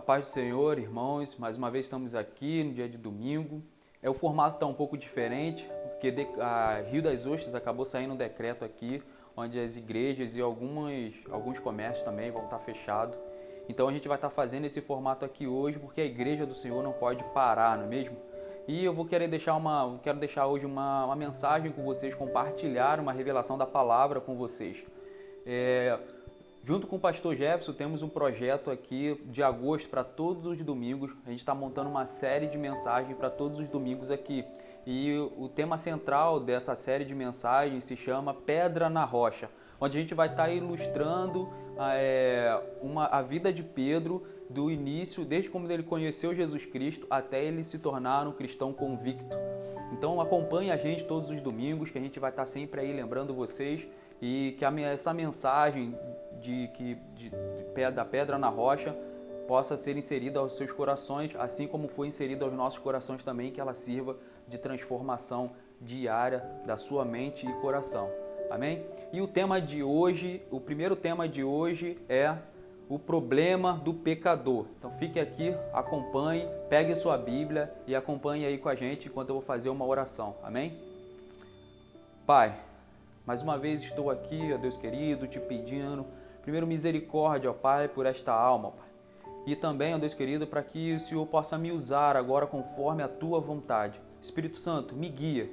A paz do Senhor, irmãos, mais uma vez estamos aqui no dia de domingo. O formato está um pouco diferente, porque a Rio das Ostras acabou saindo um decreto aqui, onde as igrejas e alguns comércios também vão estar fechados. Então a gente vai estar fazendo esse formato aqui hoje, porque a igreja do Senhor não pode parar, não é mesmo? E eu quero deixar hoje uma mensagem com vocês, compartilhar uma revelação da palavra com vocês. Junto com o pastor Jefferson, temos um projeto aqui de agosto para todos os domingos. A gente está montando uma série de mensagens para todos os domingos aqui. E o tema central dessa série de mensagens se chama Pedra na Rocha, onde a gente vai estar ilustrando a vida de Pedro, do início, desde quando ele conheceu Jesus Cristo até ele se tornar um cristão convicto. Então acompanhe a gente todos os domingos, que a gente vai estar sempre aí lembrando vocês, e que essa mensagem da pedra na rocha possa ser inserida aos seus corações, assim como foi inserida aos nossos corações também, que ela sirva de transformação diária da sua mente e coração. Amém? E o primeiro tema de hoje é o problema do pecador. Então fique aqui, acompanhe, pegue sua Bíblia e acompanhe aí com a gente enquanto eu vou fazer uma oração. Amém? Pai, mais uma vez estou aqui, ó Deus querido, te pedindo, primeiro misericórdia, ó Pai, por esta alma, Pai. E também, ó Deus querido, para que o Senhor possa me usar agora conforme a Tua vontade. Espírito Santo, me guia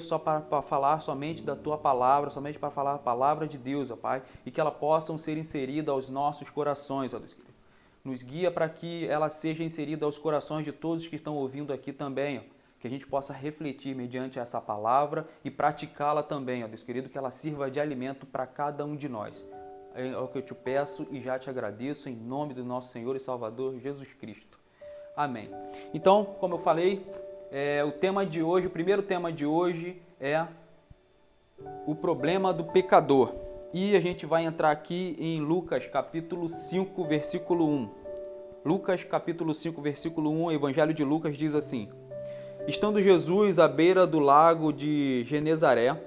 só para falar somente da Tua palavra, somente para falar a palavra de Deus, ó Pai, e que ela possa ser inserida aos nossos corações, ó Deus querido. Nos guia para que ela seja inserida aos corações de todos que estão ouvindo aqui também, ó. Que a gente possa refletir mediante essa palavra e praticá-la também, ó Deus querido, que ela sirva de alimento para cada um de nós. É o que eu te peço e já te agradeço em nome do nosso Senhor e Salvador Jesus Cristo. Amém. Então, como eu falei, o primeiro tema de hoje é o problema do pecador. E a gente vai entrar aqui em Lucas capítulo 5, versículo 1. Lucas capítulo 5, versículo 1, o Evangelho de Lucas diz assim: Estando Jesus à beira do lago de Genezaré,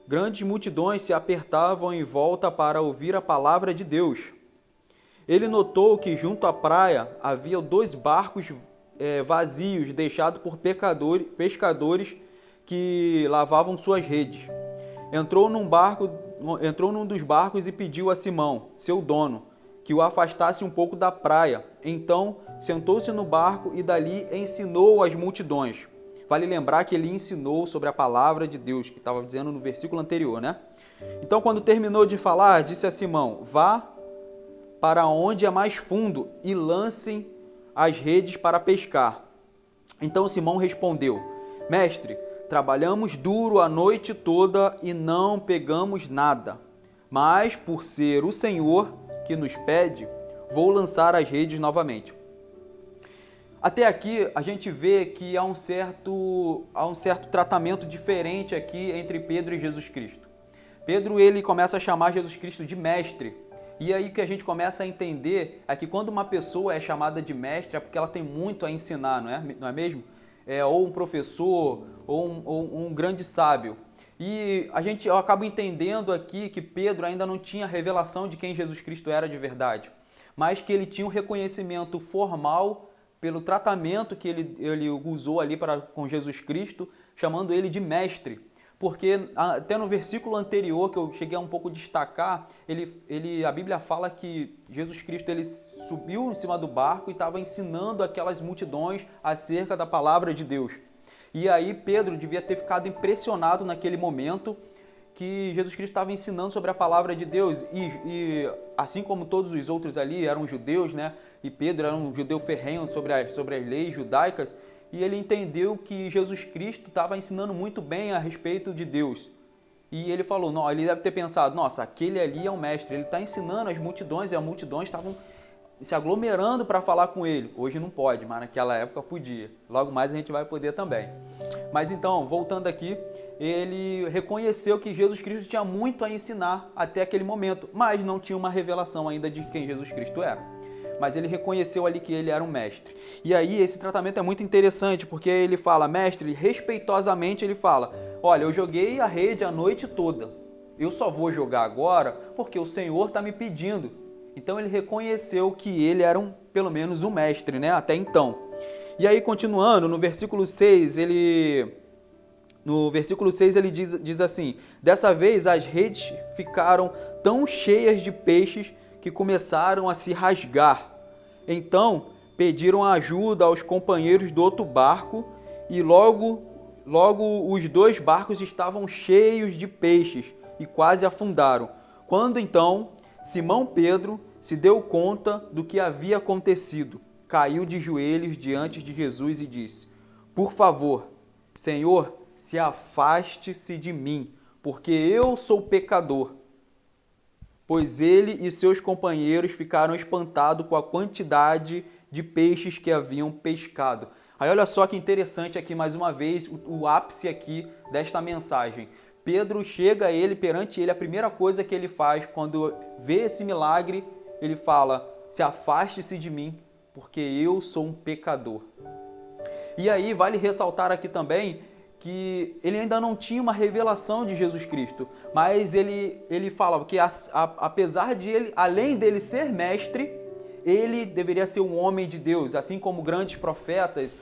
grandes multidões se apertavam em volta para ouvir a palavra de Deus. Ele notou que junto à praia havia 2 barcos vazios, deixados por pescadores que lavavam suas redes. Entrou num dos barcos e pediu a Simão, seu dono, que o afastasse um pouco da praia. Então sentou-se no barco e dali ensinou as multidões. Vale lembrar que ele ensinou sobre a palavra de Deus, que estava dizendo no versículo anterior, né? Então, quando terminou de falar, disse a Simão: Vá para onde é mais fundo e lancem as redes para pescar. Então Simão respondeu: Mestre, trabalhamos duro a noite toda e não pegamos nada. Mas, por ser o Senhor que nos pede, vou lançar as redes novamente. Até aqui a gente vê que há um certo tratamento diferente aqui entre Pedro e Jesus Cristo. Pedro, ele começa a chamar Jesus Cristo de mestre. E aí que a gente começa a entender é que quando uma pessoa é chamada de mestre é porque ela tem muito a ensinar, não é mesmo? Ou um professor, ou um grande sábio. E eu acabo entendendo aqui que Pedro ainda não tinha revelação de quem Jesus Cristo era de verdade, mas que ele tinha um reconhecimento formal pelo tratamento que ele usou ali com Jesus Cristo, chamando ele de mestre. Porque até no versículo anterior, que eu cheguei a um pouco destacar, a Bíblia fala que Jesus Cristo ele subiu em cima do barco e estava ensinando aquelas multidões acerca da palavra de Deus. E aí Pedro devia ter ficado impressionado naquele momento que Jesus Cristo estava ensinando sobre a palavra de Deus. E assim como todos os outros ali eram judeus, né? E Pedro era um judeu ferrenho sobre as leis judaicas, e ele entendeu que Jesus Cristo estava ensinando muito bem a respeito de Deus. E ele falou, não, ele deve ter pensado, nossa, aquele ali é um mestre, ele está ensinando as multidões, e as multidões estavam se aglomerando para falar com ele. Hoje não pode, mas naquela época podia. Logo mais a gente vai poder também. Mas então, voltando aqui, ele reconheceu que Jesus Cristo tinha muito a ensinar até aquele momento, mas não tinha uma revelação ainda de quem Jesus Cristo era. Mas ele reconheceu ali que ele era um mestre. E aí esse tratamento é muito interessante, porque ele fala, mestre, respeitosamente ele fala, olha, eu joguei a rede a noite toda, eu só vou jogar agora porque o Senhor está me pedindo. Então ele reconheceu que ele era pelo menos um mestre, né? Até então. E aí, continuando, no versículo 6, ele diz assim: dessa vez as redes ficaram tão cheias de peixes que começaram a se rasgar. Então pediram ajuda aos companheiros do outro barco e logo os dois barcos estavam cheios de peixes e quase afundaram. Quando então Simão Pedro se deu conta do que havia acontecido, caiu de joelhos diante de Jesus e disse: por favor, Senhor, se afaste-se de mim, porque eu sou pecador. Pois ele e seus companheiros ficaram espantados com a quantidade de peixes que haviam pescado. Aí olha só que interessante aqui mais uma vez, o ápice aqui desta mensagem. Pedro chega perante ele, a primeira coisa que ele faz quando vê esse milagre, ele fala: se afaste-se de mim, porque eu sou um pecador. E aí vale ressaltar aqui também que ele ainda não tinha uma revelação de Jesus Cristo, mas ele fala que apesar de ele, além dele ser mestre, ele deveria ser um homem de Deus, assim como grandes profetas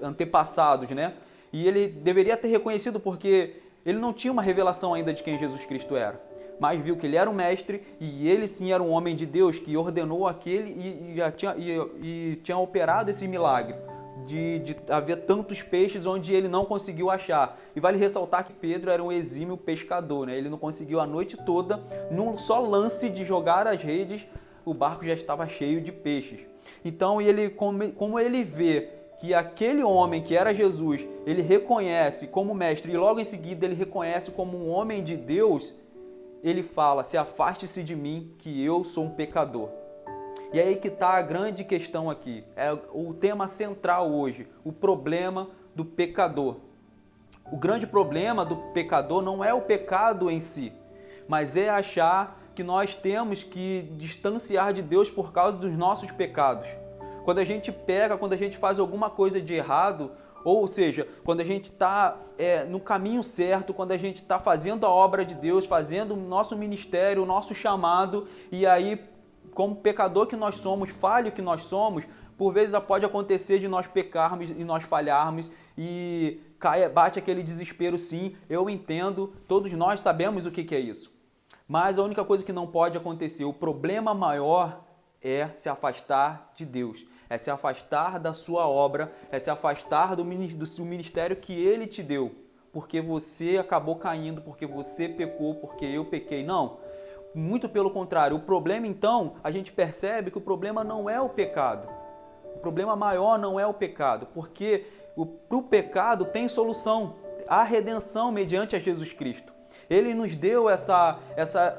antepassados, né? E ele deveria ter reconhecido porque ele não tinha uma revelação ainda de quem Jesus Cristo era, mas viu que ele era um mestre e ele sim era um homem de Deus que ordenou aquele e tinha operado esse milagre de haver tantos peixes onde ele não conseguiu achar. E vale ressaltar que Pedro era um exímio pescador, né? Ele não conseguiu a noite toda, num só lance de jogar as redes, o barco já estava cheio de peixes. Então, como ele vê que aquele homem que era Jesus, ele reconhece como mestre e logo em seguida ele reconhece como um homem de Deus, ele fala: se afaste-se de mim, que eu sou um pecador. E aí que está a grande questão aqui, é o tema central hoje, o problema do pecador. O grande problema do pecador não é o pecado em si, mas é achar que nós temos que distanciar de Deus por causa dos nossos pecados. Quando a gente peca, quando a gente faz alguma coisa de errado, ou seja, quando a gente está no caminho certo, quando a gente está fazendo a obra de Deus, fazendo o nosso ministério, o nosso chamado, e aí, como pecador que nós somos, falho que nós somos, por vezes pode acontecer de nós pecarmos e nós falharmos e bate aquele desespero. Sim, eu entendo, todos nós sabemos o que é isso. Mas a única coisa que não pode acontecer, o problema maior é se afastar de Deus, é se afastar da sua obra, é se afastar do ministério que Ele te deu, porque você acabou caindo, porque você pecou, porque eu pequei. Não. Muito pelo contrário, o problema então, a gente percebe que o problema não é o pecado. O problema maior não é o pecado, porque para o pecado tem solução, há redenção mediante a Jesus Cristo. Ele nos deu essa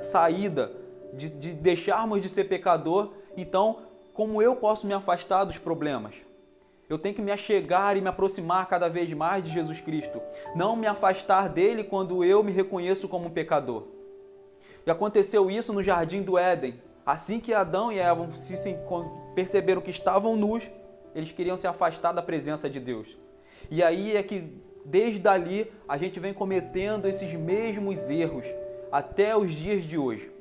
saída de deixarmos de ser pecador. Então, como eu posso me afastar dos problemas? Eu tenho que me achegar e me aproximar cada vez mais de Jesus Cristo. Não me afastar dele quando eu me reconheço como um pecador. E aconteceu isso no Jardim do Éden. Assim que Adão e Eva perceberam que estavam nus, eles queriam se afastar da presença de Deus. E aí é que, desde ali, a gente vem cometendo esses mesmos erros até os dias de hoje.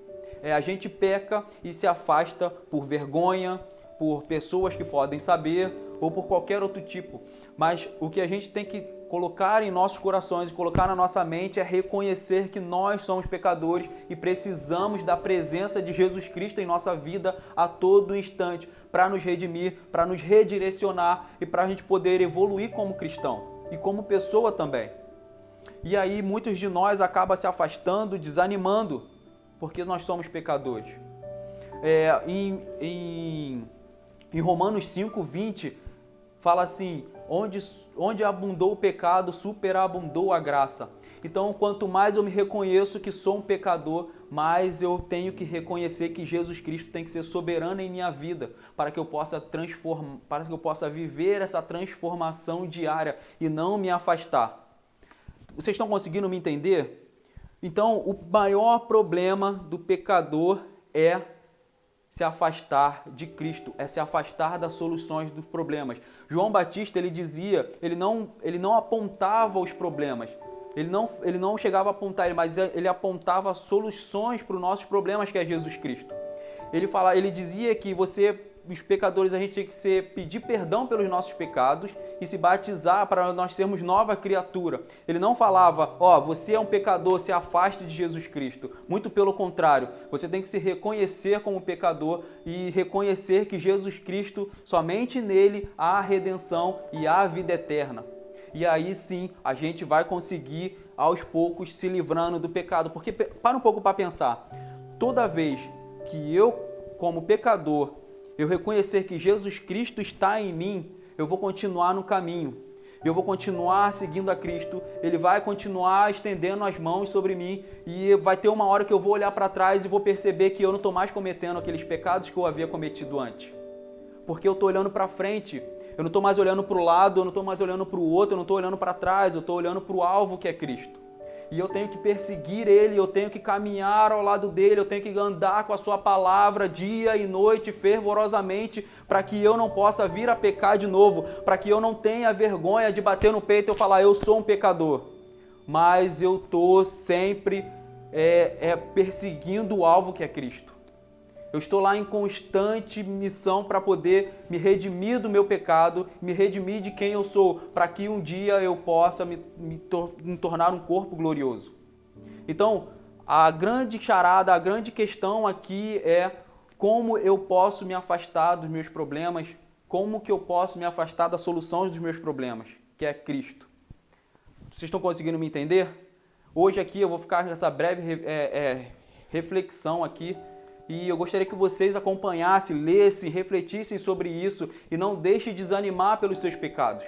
A gente peca e se afasta por vergonha, por pessoas que podem saber ou por qualquer outro tipo. Mas o que a gente tem que colocar em nossos corações e colocar na nossa mente é reconhecer que nós somos pecadores e precisamos da presença de Jesus Cristo em nossa vida a todo instante para nos redimir, para nos redirecionar e para a gente poder evoluir como cristão e como pessoa também. E aí muitos de nós acabam se afastando, desanimando, porque nós somos pecadores. Em Romanos 5:20 fala assim: onde abundou o pecado, superabundou a graça. Então, quanto mais eu me reconheço que sou um pecador, mais eu tenho que reconhecer que Jesus Cristo tem que ser soberano em minha vida, para que eu possa viver essa transformação diária e não me afastar. Vocês estão conseguindo me entender? Então, o maior problema do pecador é se afastar de Cristo, é se afastar das soluções dos problemas. João Batista, ele dizia, ele não apontava os problemas, ele não chegava a apontar, mas ele apontava soluções para os nossos problemas, que é Jesus Cristo. ele dizia que os pecadores, a gente tinha que pedir perdão pelos nossos pecados e se batizar para nós sermos nova criatura. Ele não falava, você é um pecador, se afaste de Jesus Cristo. Muito pelo contrário, você tem que se reconhecer como pecador e reconhecer que Jesus Cristo, somente nele há a redenção e há a vida eterna. E aí sim, a gente vai conseguir, aos poucos, se livrando do pecado. Porque, para um pouco para pensar, toda vez que eu, como pecador, eu reconhecer que Jesus Cristo está em mim, eu vou continuar no caminho. Eu vou continuar seguindo a Cristo, Ele vai continuar estendendo as mãos sobre mim e vai ter uma hora que eu vou olhar para trás e vou perceber que eu não estou mais cometendo aqueles pecados que eu havia cometido antes. Porque eu estou olhando para frente, eu não estou mais olhando para o lado, eu não estou mais olhando para o outro, eu não estou olhando para trás, eu estou olhando para o alvo que é Cristo. E eu tenho que perseguir Ele, eu tenho que caminhar ao lado dEle, eu tenho que andar com a Sua palavra dia e noite, fervorosamente, para que eu não possa vir a pecar de novo, para que eu não tenha vergonha de bater no peito e eu falar, eu sou um pecador. Mas eu estou sempre perseguindo o alvo que é Cristo. Eu estou lá em constante missão para poder me redimir do meu pecado, me redimir de quem eu sou, para que um dia eu possa me tornar um corpo glorioso. Então, a grande charada, a grande questão aqui é como eu posso me afastar dos meus problemas, como que eu posso me afastar da solução dos meus problemas, que é Cristo. Vocês estão conseguindo me entender? Hoje aqui eu vou ficar nessa breve reflexão aqui, e eu gostaria que vocês acompanhassem, lessem, refletissem sobre isso e não deixem de desanimar pelos seus pecados.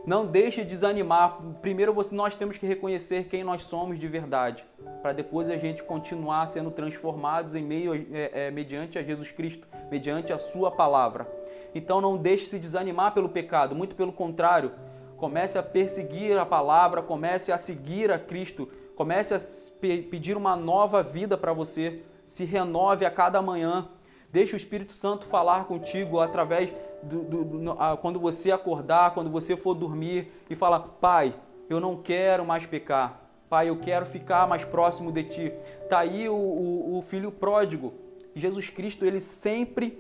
Não deixe de desanimar. Primeiro nós temos que reconhecer quem nós somos de verdade, para depois a gente continuar sendo transformados mediante a Jesus Cristo, mediante a Sua palavra. Então não deixe de se desanimar pelo pecado, muito pelo contrário. Comece a perseguir a palavra, comece a seguir a Cristo, comece a pedir uma nova vida para você. Se renove a cada manhã. Deixe o Espírito Santo falar contigo através quando você acordar, quando você for dormir e falar, Pai, eu não quero mais pecar. Pai, eu quero ficar mais próximo de Ti. Está aí o filho pródigo. Jesus Cristo, Ele sempre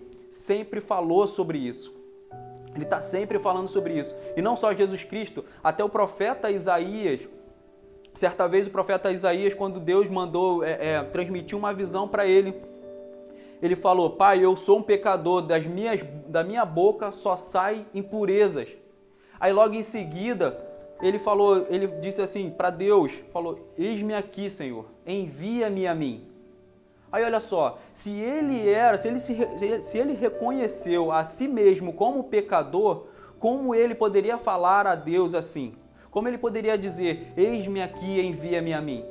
falou sobre isso. Ele está sempre falando sobre isso. E não só Jesus Cristo, até o profeta Isaías. Certa vez o profeta Isaías, quando Deus mandou transmitir uma visão para ele, ele falou, Pai, eu sou um pecador, da minha boca só sai impurezas. Aí logo em seguida, ele disse assim para Deus, falou, eis-me aqui, Senhor, envia-me a mim. Aí olha só, se ele reconheceu a si mesmo como pecador, como ele poderia falar a Deus assim? Como ele poderia dizer, eis-me aqui, envia-me a mim?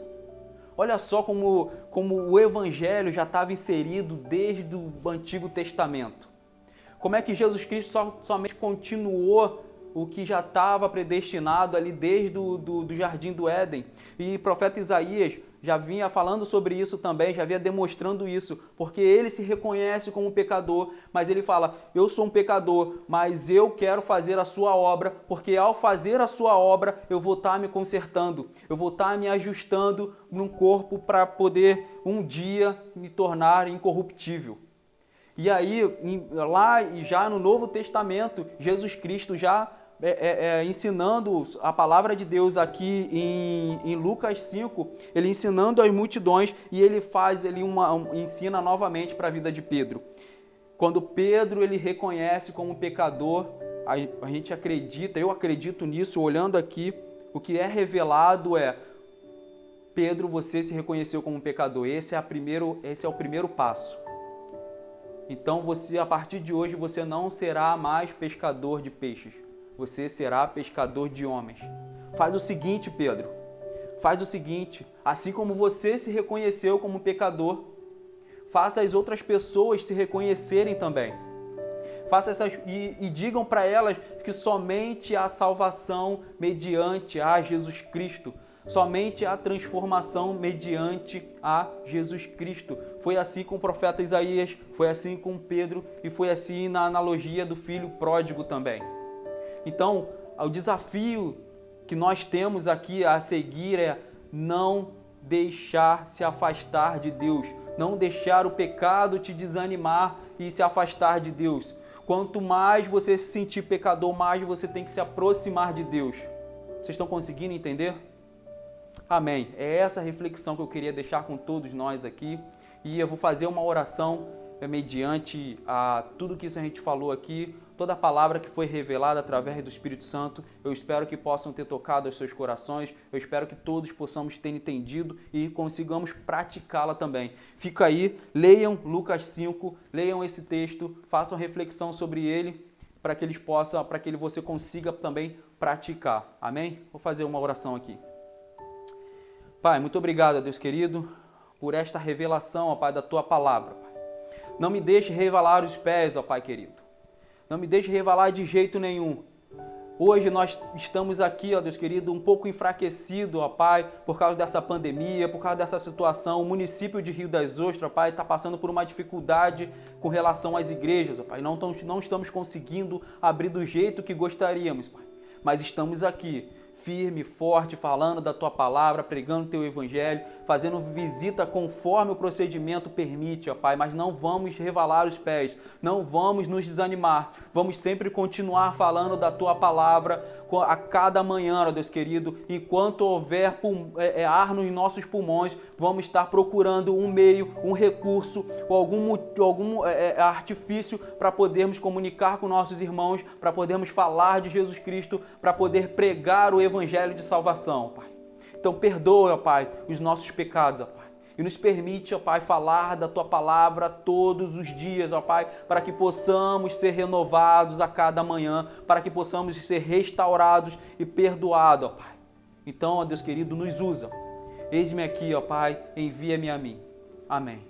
Olha só como o Evangelho já estava inserido desde o Antigo Testamento. Como é que Jesus Cristo somente continuou o que já estava predestinado ali desde do Jardim do Éden. E o profeta Isaías já vinha falando sobre isso também, já vinha demonstrando isso, porque ele se reconhece como pecador, mas ele fala, eu sou um pecador, mas eu quero fazer a sua obra, porque ao fazer a sua obra, eu vou estar me consertando, eu vou estar me ajustando num corpo para poder um dia me tornar incorruptível. E aí, lá já no Novo Testamento, Jesus Cristo já ensinando a palavra de Deus aqui em Lucas 5, ele ensinando as multidões e ele ensina novamente para a vida de Pedro. Quando Pedro ele reconhece como pecador, a gente acredita, eu acredito nisso, olhando aqui, o que é revelado Pedro, você se reconheceu como pecador, esse é o primeiro passo. Então a partir de hoje você não será mais pescador de peixes. Você será pescador de homens. Faz o seguinte, Pedro. Faz o seguinte. Assim como você se reconheceu como pecador, faça as outras pessoas se reconhecerem também. E digam para elas que somente há salvação mediante a Jesus Cristo. Somente há transformação mediante a Jesus Cristo. Foi assim com o profeta Isaías, foi assim com Pedro e foi assim na analogia do filho pródigo também. Então, o desafio que nós temos aqui a seguir é não deixar se afastar de Deus, Não deixar o pecado te desanimar e se afastar de Deus. Quanto mais você se sentir pecador, mais você tem que se aproximar de Deus. Vocês estão conseguindo entender? Amém. É essa reflexão que eu queria deixar com todos nós aqui. E eu vou fazer uma oração mediante a tudo que isso a gente falou aqui, toda a palavra que foi revelada através do Espírito Santo. Eu espero que possam ter tocado os seus corações. Eu espero que todos possamos ter entendido e consigamos praticá-la também. Fica aí, leiam Lucas 5, leiam esse texto, façam reflexão sobre ele, para que você consiga também praticar. Amém? Vou fazer uma oração aqui. Pai, muito obrigado, Deus querido, por esta revelação, ó Pai, da Tua palavra, Pai. Não me deixe revelar os pés, ó Pai querido. Não me deixe revelar de jeito nenhum. Hoje nós estamos aqui, ó Deus querido, um pouco enfraquecido, ó Pai, por causa dessa pandemia, por causa dessa situação. O município de Rio das Ostras, Pai, está passando por uma dificuldade com relação às igrejas, ó Pai. Não estamos conseguindo abrir do jeito que gostaríamos, Pai. Mas estamos aqui, firme, forte, falando da Tua palavra, pregando o Teu Evangelho, fazendo visita conforme o procedimento permite, ó Pai, mas não vamos revalar os pés, não vamos nos desanimar, vamos sempre continuar falando da Tua palavra a cada manhã, ó Deus querido, enquanto houver ar nos nossos pulmões, vamos estar procurando um meio, um recurso, ou algum artifício para podermos comunicar com nossos irmãos, para podermos falar de Jesus Cristo, para poder pregar o Evangelho de salvação, Pai. Então perdoa, ó Pai, os nossos pecados, ó Pai. E nos permite, ó Pai, falar da Tua palavra todos os dias, ó Pai, para que possamos ser renovados a cada manhã, para que possamos ser restaurados e perdoados, ó Pai. Então, ó Deus querido, nos usa. Eis-me aqui, ó Pai, envia-me a mim. Amém.